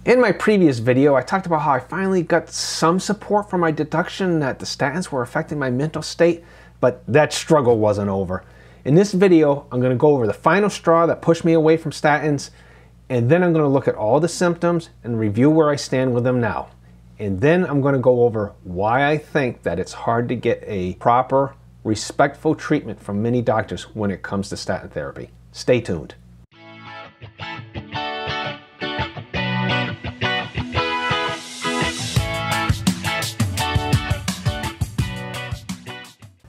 In my previous video, I talked about how I finally got some support for my deduction that the statins were affecting my mental state, but that struggle wasn't over. In this video, I'm going to go over the final straw that pushed me away from statins, and then I'm going to look at all the symptoms and review where I stand with them now. And then I'm going to go over why I think that it's hard to get a proper, respectful treatment from many doctors when it comes to statin therapy. Stay tuned.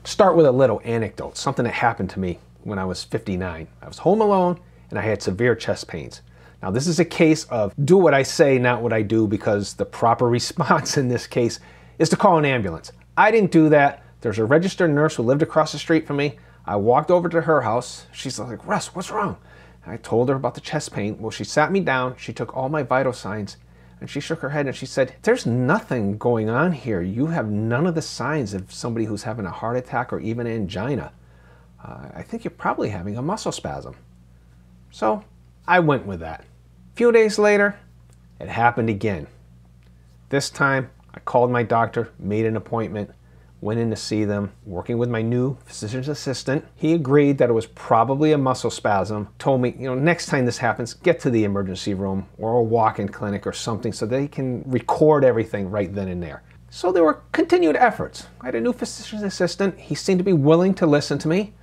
Start with a little anecdote, something that happened to me when I was 59. I was home alone and I had severe chest pains. Now this is a case of do what I say, not what I do, because the proper response in this case is to call an ambulance. I didn't do that. There's a registered nurse who lived across the street from me. I walked over to her house. She's like, "Russ, what's wrong?" And I told her about the chest pain. Well, she sat me down, she took all my vital signs, and she shook her head and she said, "There's nothing going on here. You have none of the signs of somebody who's having a heart attack or even angina. I think you're probably having a muscle spasm." So I went with that. A few days later, it happened again. This time, I called my doctor, made an appointment, went in to see them, working with my new physician's assistant. He agreed that it was probably a muscle spasm, told me, next time this happens, get to the emergency room or a walk-in clinic or something so they can record everything right then and there. So there were continued efforts. I had a new physician's assistant. He seemed to be willing to listen to me.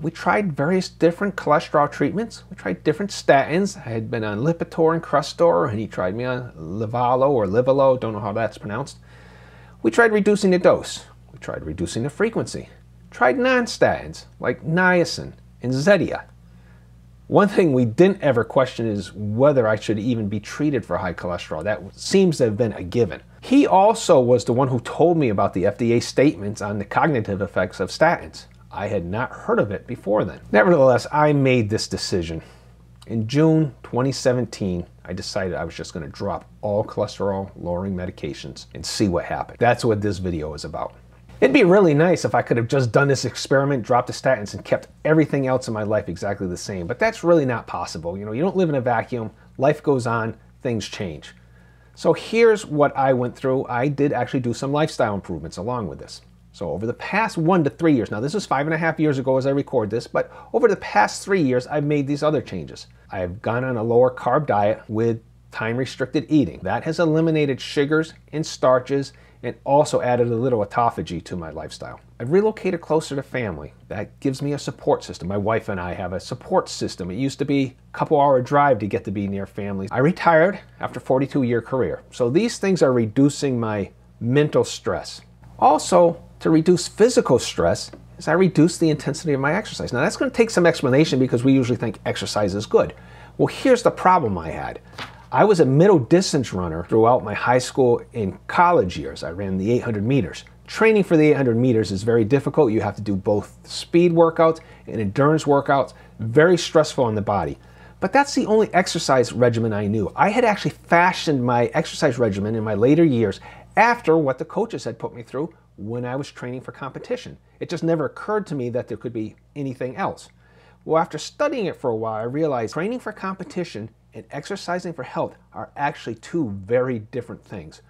We tried various different cholesterol treatments. We tried different statins. I had been on Lipitor and Crestor, and he tried me on Livalo, don't know how that's pronounced. We tried reducing the dose. We tried reducing the frequency. Tried non-statins like niacin and Zetia. One thing we didn't ever question is whether I should even be treated for high cholesterol. That seems to have been a given. He also was the one who told me about the FDA statements on the cognitive effects of statins. I had not heard of it before then. Nevertheless, I made this decision. In June 2017, I decided I was just going to drop all cholesterol-lowering medications and see what happened. That's what this video is about. It'd be really nice if I could have just done this experiment, dropped the statins, and kept everything else in my life exactly the same. But that's really not possible. You don't live in a vacuum. Life goes on. Things change. So here's what I went through. I did actually do some lifestyle improvements along with this. So over the past 1 to 3 years, now this was 5.5 years ago as I record this, but over the past 3 years, I've made these other changes. I've gone on a lower carb diet with time-restricted eating. That has eliminated sugars and starches and also added a little autophagy to my lifestyle. I've relocated closer to family. That gives me a support system. My wife and I have a support system. It used to be a couple-hour drive to get to be near family. I retired after a 42-year career. So these things are reducing my mental stress. Also, to reduce physical stress is I reduce the intensity of my exercise. Now that's going to take some explanation because we usually think exercise is good. Well, here's the problem I had. I was a middle distance runner throughout my high school and college years. I ran the 800 meters. Training for the 800 meters is very difficult. You have to do both speed workouts and endurance workouts. Very stressful on the body. But that's the only exercise regimen I knew. I had actually fashioned my exercise regimen in my later years after what the coaches had put me through when I was training for competition. It just never occurred to me that there could be anything else. Well, after studying it for a while, I realized training for competition and exercising for health are actually two very different things.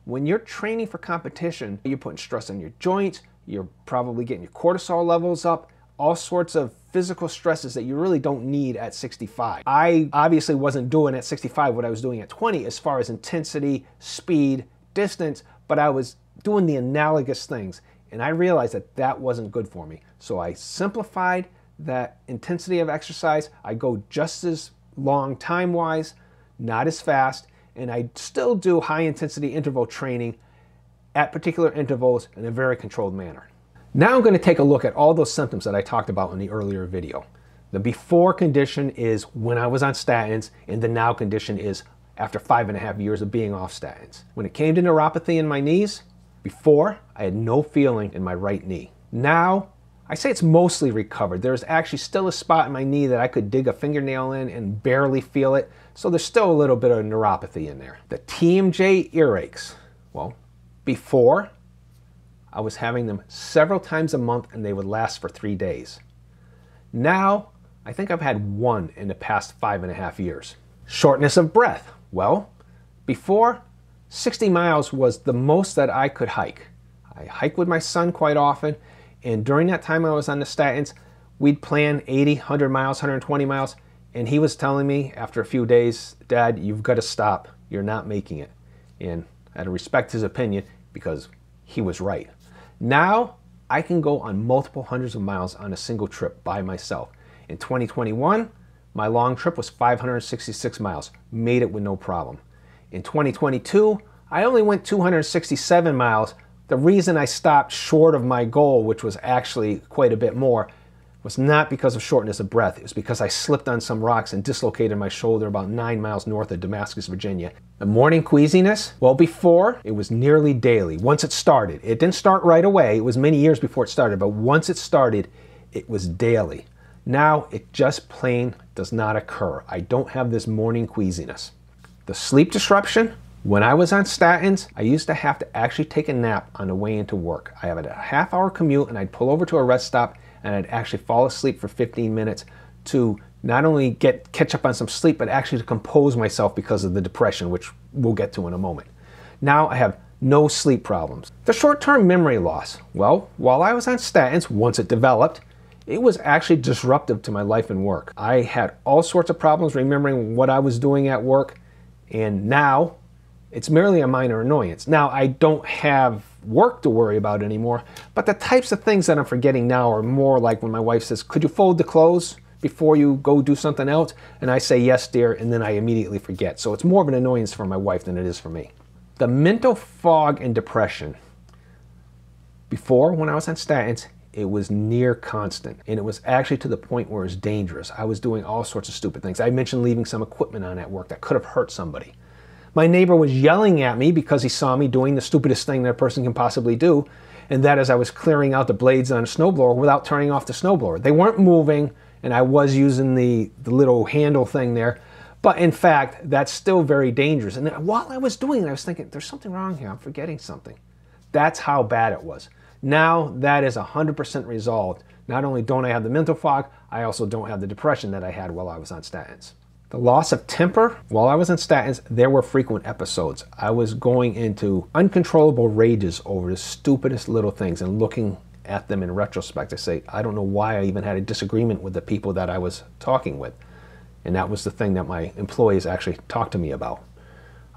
When you're training for competition, you're putting stress on your joints, you're probably getting your cortisol levels up, all sorts of physical stresses that you really don't need at 65. I obviously wasn't doing at 65 what I was doing at 20 as far as intensity, speed, distance, but I was doing the analogous things, and I realized that that wasn't good for me. So I simplified that intensity of exercise. I go just as long time-wise, not as fast, and I still do high-intensity interval training at particular intervals in a very controlled manner. Now I'm going to take a look at all those symptoms that I talked about in the earlier video. The before condition is when I was on statins, and the now condition is after 5.5 years of being off statins. When it came to neuropathy in my knees, before, I had no feeling in my right knee. Now, I say it's mostly recovered. There's actually still a spot in my knee that I could dig a fingernail in and barely feel it, so there's still a little bit of neuropathy in there. The TMJ earaches, well, before, I was having them several times a month and they would last for 3 days. Now, I think I've had one in the past 5.5 years. Shortness of breath, well, Before, 60 miles was the most that I could hike. I hike with my son quite often, and during that time I was on the statins, we'd plan 80, 100 miles, 120 miles, and he was telling me after a few days, Dad, you've got to stop. You're not making it. And I had to respect his opinion because he was right. Now, I can go on multiple hundreds of miles on a single trip by myself. In 2021, my long trip was 566 miles. Made it with no problem. In 2022, I only went 267 miles. The reason I stopped short of my goal, which was actually quite a bit more, was not because of shortness of breath. It was because I slipped on some rocks and dislocated my shoulder about 9 miles north of Damascus, Virginia. The morning queasiness, well, before, it was nearly daily. Once it started, it didn't start right away. It was many years before it started, but once it started, it was daily. Now, it just plain does not occur. I don't have this morning queasiness. The sleep disruption, when I was on statins, I used to have to actually take a nap on the way into work. I had a half-hour commute, and I'd pull over to a rest stop, and I'd actually fall asleep for 15 minutes to not only catch up on some sleep, but actually to compose myself because of the depression, which we'll get to in a moment. Now I have no sleep problems. The short-term memory loss, well, while I was on statins, once it developed, it was actually disruptive to my life and work. I had all sorts of problems remembering what I was doing at work, and now it's merely a minor annoyance. Now, I don't have work to worry about anymore, but the types of things that I'm forgetting now are more like when my wife says, could you fold the clothes before you go do something else? And I say, yes, dear, and then I immediately forget. So it's more of an annoyance for my wife than it is for me. The mental fog and depression. Before, when I was on statins, it was near constant, and it was actually to the point where it was dangerous. I was doing all sorts of stupid things. I mentioned leaving some equipment on at work that could have hurt somebody. My neighbor was yelling at me because he saw me doing the stupidest thing that a person can possibly do, and that is I was clearing out the blades on a snowblower without turning off the snowblower. They weren't moving, and I was using the little handle thing there, but in fact, that's still very dangerous. And while I was doing it, I was thinking, there's something wrong here. I'm forgetting something. That's how bad it was. Now that is 100% resolved. Not only don't I have the mental fog, I also don't have the depression that I had while I was on statins. The loss of temper, while I was on statins, there were frequent episodes. I was going into uncontrollable rages over the stupidest little things, and looking at them in retrospect, I say, I don't know why I even had a disagreement with the people that I was talking with. And that was the thing that my employees actually talked to me about.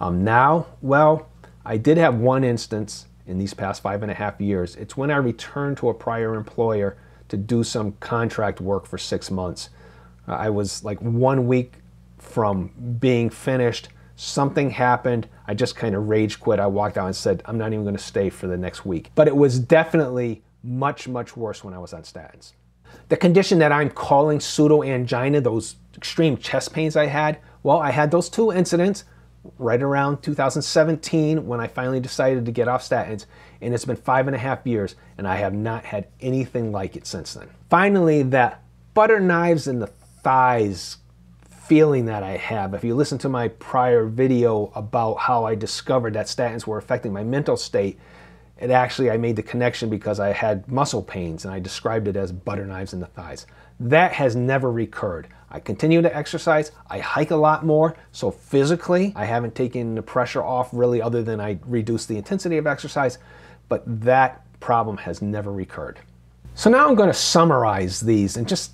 Now, well, I did have one instance in these past 5.5 years. It's when I returned to a prior employer to do some contract work for 6 months. I was like 1 week from being finished. Something happened. I just kind of rage quit. I walked out and said, I'm not even going to stay for the next week. But it was definitely much, much worse when I was on statins. The condition that I'm calling pseudoangina, those extreme chest pains I had, well, I had those 2 incidents right around 2017 when I finally decided to get off statins, and it's been 5.5 years, and I have not had anything like it since then. Finally, that butter knives in the thighs feeling that I have. If you listen to my prior video about how I discovered that statins were affecting my mental state, it actually, I made the connection because I had muscle pains, and I described it as butter knives in the thighs. That has never recurred. I continue to exercise. I hike a lot more. So physically, I haven't taken the pressure off really, other than I reduced the intensity of exercise, but that problem has never recurred. So now I'm going to summarize these and just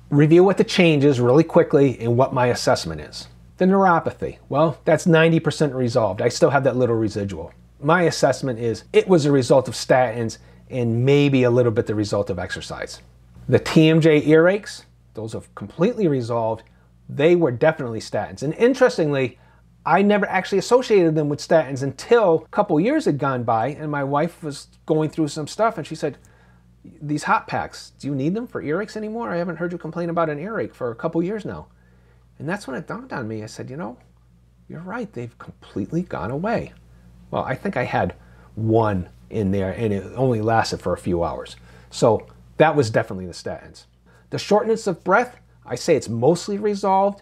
review what the change is really quickly and what my assessment is. The neuropathy, well, that's 90% resolved. I still have that little residual. My assessment is it was a result of statins and maybe a little bit the result of exercise. The TMJ earaches, those have completely resolved. They were definitely statins. And interestingly, I never actually associated them with statins until a couple years had gone by, and my wife was going through some stuff, and she said, these hot packs, do you need them for earaches anymore? I haven't heard you complain about an earache for a couple years now. And that's when it dawned on me. I said, you know, you're right. They've completely gone away. Well, I think I had one in there, and it only lasted for a few hours. So that was definitely the statins. The shortness of breath, I say it's mostly resolved.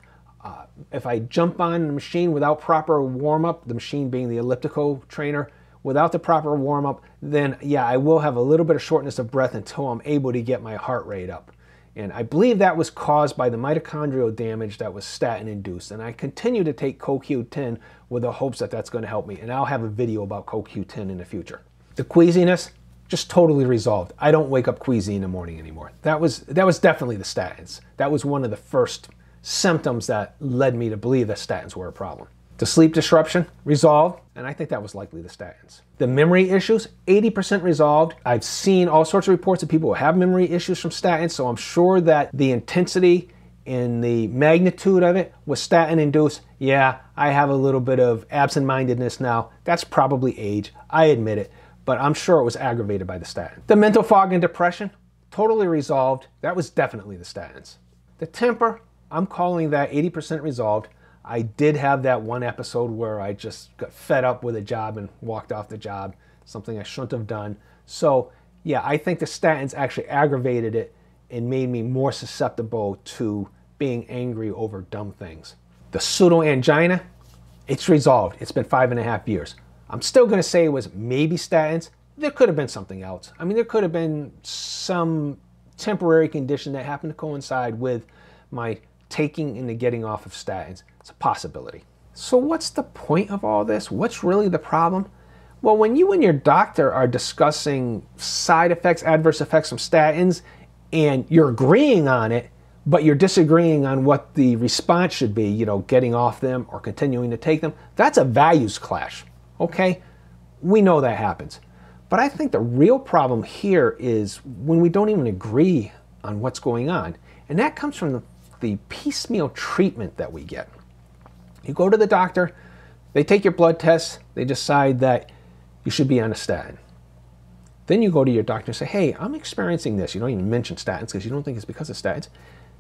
If I jump on the machine without proper warm-up, the machine being the elliptical trainer, without the proper warm-up, then yeah, I will have a little bit of shortness of breath until I'm able to get my heart rate up. And I believe that was caused by the mitochondrial damage that was statin induced. And I continue to take CoQ10 with the hopes that that's going to help me. And I'll have a video about CoQ10 in the future. The queasiness, just totally resolved. I don't wake up queasy in the morning anymore. That was definitely the statins. That was one of the first symptoms that led me to believe that statins were a problem. The sleep disruption, resolved, and I think that was likely the statins. The memory issues, 80% resolved. I've seen all sorts of reports of people who have memory issues from statins, so I'm sure that the intensity and the magnitude of it was statin induced. Yeah, I have a little bit of absent-mindedness now. That's probably age, I admit it, but I'm sure it was aggravated by the statin. The mental fog and depression, totally resolved. That was definitely the statins. The temper, I'm calling that 80% resolved. I did have that one episode where I just got fed up with a job and walked off the job, something I shouldn't have done. So yeah, I think the statins actually aggravated it and made me more susceptible to being angry over dumb things. The pseudoangina, it's resolved. It's been 5.5 years. I'm still gonna say it was maybe statins. There could have been something else. I mean, there could have been some temporary condition that happened to coincide with my taking and the getting off of statins. It's a possibility. So what's the point of all this? What's really the problem? Well, when you and your doctor are discussing side effects, adverse effects from statins, and you're agreeing on it, but you're disagreeing on what the response should be, you know, getting off them or continuing to take them, that's a values clash, okay? We know that happens. But I think the real problem here is when we don't even agree on what's going on. And that comes from the piecemeal treatment that we get. You go to the doctor, they take your blood tests, they decide that you should be on a statin. Then you go to your doctor and say, hey, I'm experiencing this. You don't even mention statins because you don't think it's because of statins.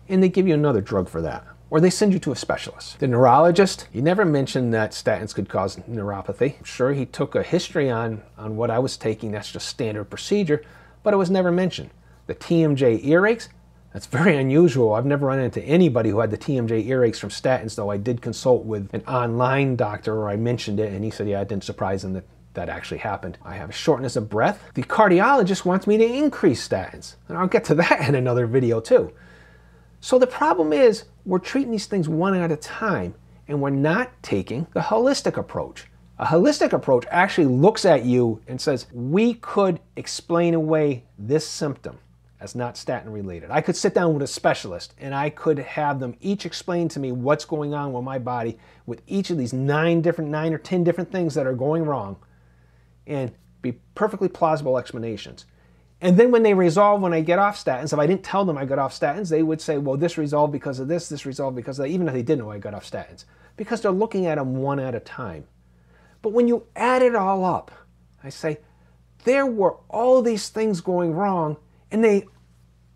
And they give you another drug for that. Or they send you to a specialist. The neurologist, he never mentioned that statins could cause neuropathy. Sure, he took a history on what I was taking. That's just standard procedure, but it was never mentioned. The TMJ earaches, that's very unusual. I've never run into anybody who had the TMJ earaches from statins, though I did consult with an online doctor where I mentioned it, and he said, yeah, it didn't surprise him that actually happened. I have a shortness of breath. The cardiologist wants me to increase statins, and I'll get to that in another video too. So the problem is we're treating these things one at a time, and we're not taking the holistic approach. A holistic approach actually looks at you and says, we could explain away this symptom as not statin related. I could sit down with a specialist and I could have them each explain to me what's going on with my body with each of these 9 or 10 different things that are going wrong, and be perfectly plausible explanations. And then when they resolve, when I get off statins, if I didn't tell them I got off statins, they would say, well, this resolved because of this resolved because of that, even if they didn't know I got off statins, because they're looking at them one at a time. But when you add it all up, I say, there were all these things going wrong, and they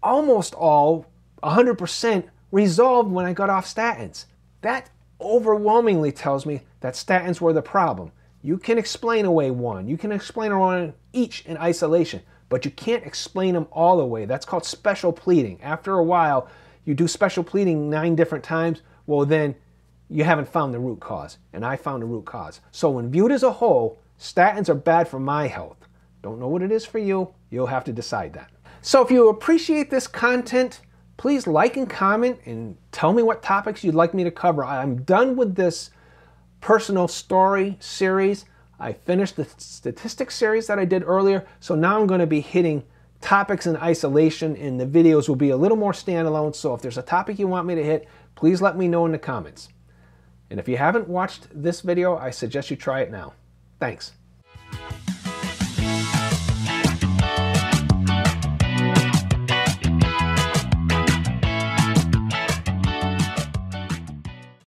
almost all, 100%, resolved when I got off statins. That overwhelmingly tells me that statins were the problem. You can explain away one. You can explain away each in isolation, but you can't explain them all away. That's called special pleading. After a while, you do special pleading 9 different times, well then, you haven't found the root cause, and I found the root cause. So when viewed as a whole, statins are bad for my health. Don't know what it is for you, you'll have to decide that. So if you appreciate this content, please like and comment and tell me what topics you'd like me to cover. I'm done with this personal story series. I finished the statistics series that I did earlier, so now I'm going to be hitting topics in isolation, and the videos will be a little more standalone. So if there's a topic you want me to hit, please let me know in the comments. And if you haven't watched this video, I suggest you try it now. Thanks.